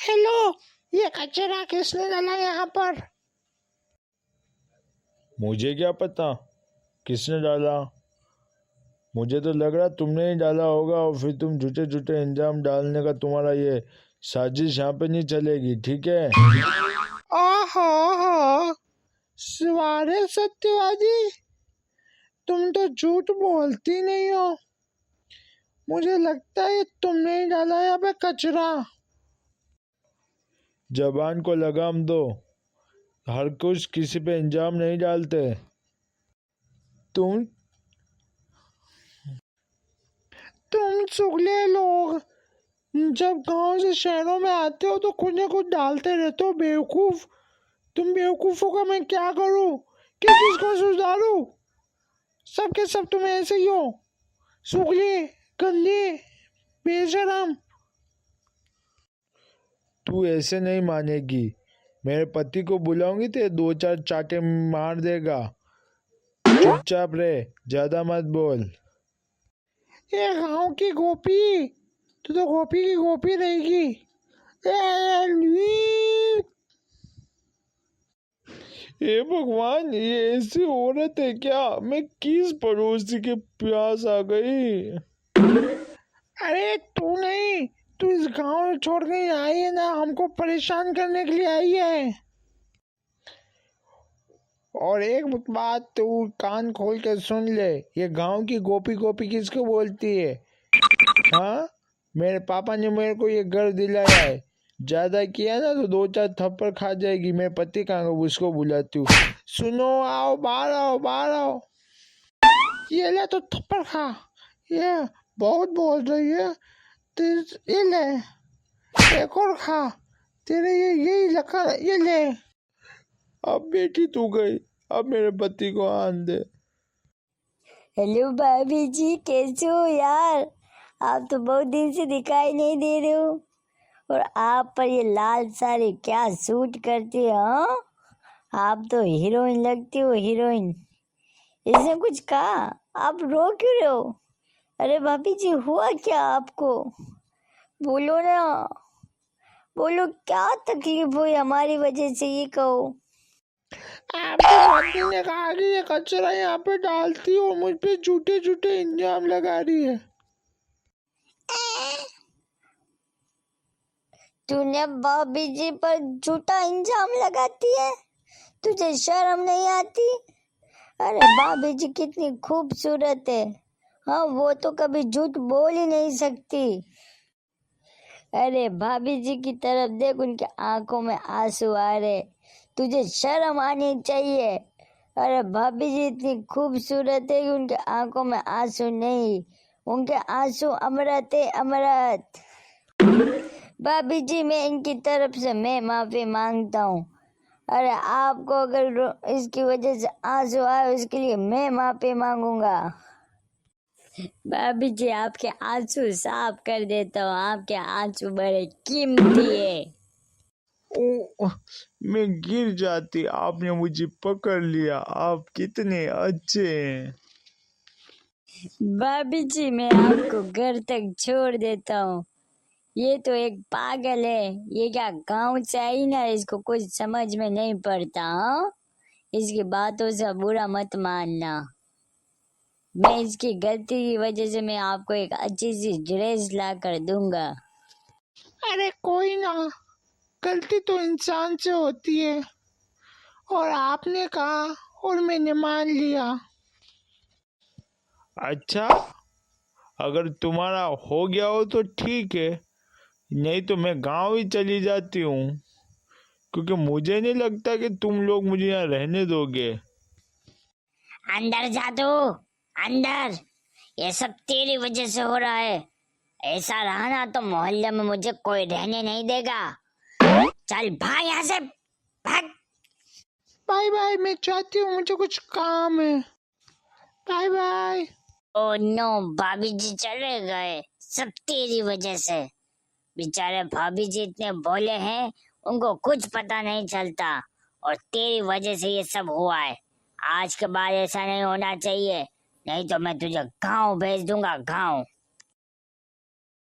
Hello, ये कचरा किसने डाला यहाँ पर? मुझे क्या पता किसने डाला। मुझे तो लग रहा तुमने ही डाला होगा और फिर तुम झूठे झूठे इंजाम डालने का तुम्हारा ये साजिश यहाँ पे नहीं चलेगी, ठीक है? ओहो, सवारे सत्यवादी, तुम तो झूठ बोलती नहीं हो। मुझे लगता है तुमने ही डाला यहाँ पे कचरा। जबान को लगाम दो, हर कुछ किसी पे इंजाम नहीं डालते। तुम चुगले लोग जब गांव से शहरों में आते हो तो कुछ न कुछ डालते रहते हो। बेवकूफ, तुम बेवकूफों का मैं क्या करूं कि किसको सुधारूं? सब के सब तुम ऐसे ही हो, चुगले, गंदे, बेशरम। तू ऐसे नहीं मानेगी। मेरे पति को बुलाऊंगी तो 2-4 चाटे मार देगा। चुपचाप रहे, ज्यादा मत बोल। ये गांव की गोपी, तू तो गोपी की गोपी रहेगी। हे भगवान, ये ऐसी औरत है क्या? मैं किस पड़ोसी के प्यास आ गई। अरे तू नहीं, तू इस गांव छोड़ के आई है ना, हमको परेशान करने के लिए आई है। और एक बात तू कान खोल के सुन ले, ये गांव की गोपी गोपी किसको बोलती है? हाँ, मेरे पापा ने मेरे को ये घर दिलाया है। ज्यादा किया ना तो 2-4 थप्पड़ खा जाएगी। मेरे पति कहाँ गए, उसको बुलाती हूँ। सुनो, आओ बाहर, आओ बाहर आओ। ये ले तो थप्पड़ खा, ये बहुत बोल रही है। ये ले, एक और खा, तेरे ये यही लगा, ये ले। अब बेटी तू गई, अब मेरे पति को आन दे। हेलो भाभी जी, कैसे हो यार? आप तो बहुत दिन से दिखाई नहीं दे रहे हो। और आप पर ये लाल साड़ी क्या सूट करती है? हाँ, आप तो हीरोइन लगती हो, हीरोइन। इसने कुछ कहा? आप रो क्यों रहे हो? अरे भाभी जी, हुआ क्या आपको? बोलो ना, बोलो क्या तकलीफ हुई हमारी वजह से, ये कहो। आपकी पत्नी ने कहा कि ये कचरा यहाँ पे डालती हो, मुझ पे झूठे झूठे इंजाम लगा रही है। तूने भाभी जी पर झूठा इंजाम लगाती है? तुझे शर्म नहीं आती? अरे भाभी जी कितनी खूबसूरत है। हाँ, वो तो कभी झूठ बोल ही नहीं सकती। अरे भाभी जी की तरफ देख, उनके आंखों में आंसू आ रहे। तुझे शर्म आनी चाहिए। अरे भाभी जी इतनी खूबसूरत है कि उनके आंखों में आंसू नहीं, उनके आंसू अमृत है, अमृत। भाभी जी, मैं इनकी तरफ से मैं माफी मांगता हूँ। अरे आपको अगर इसकी वजह से आंसू आए, उसके लिए मैं माफी मांगूंगा। भाभी जी, आपके आंसू साफ कर देता हूँ। आपके आंसू बड़े कीमती है। ओ, मैं गिर जाती, आपने मुझे पकड़ लिया। आप कितने अच्छे हैं। भाभी जी, मैं आपको घर तक छोड़ देता हूँ। ये तो एक पागल है। ये क्या गांव से आई ना, इसको कुछ समझ में नहीं पड़ता। हाँ, इसकी बातों से बुरा मत मानना। मैं इसकी गलती की वजह से मैं आपको एक अच्छी सी ड्रेस ला कर दूंगा। अरे कोई ना, गलती तो इंसान से होती है, और आपने कहा और मैंने मान लिया। अच्छा, अगर तुम्हारा हो गया हो तो ठीक है, नहीं तो मैं गांव ही चली जाती हूँ, क्योंकि मुझे नहीं लगता कि तुम लोग मुझे यहाँ रहने दोगे। अंदर जा तू, अंदर। ये सब तेरी वजह से हो रहा है। ऐसा रहा ना तो मोहल्ले में मुझे कोई रहने नहीं देगा। चल भाग यहाँ से, भाग। बाय बाय, मैं चाहती हूँ, मुझे कुछ काम है। Bye bye. ओ नो, भाभी जी चले गए, सब तेरी वजह से। बेचारे भाभी जी इतने भोले हैं, उनको कुछ पता नहीं चलता, और तेरी वजह से ये सब हुआ है। आज के बाद ऐसा नहीं होना चाहिए, नहीं तो मैं तुझे गांव भेज दूंगा, गांव।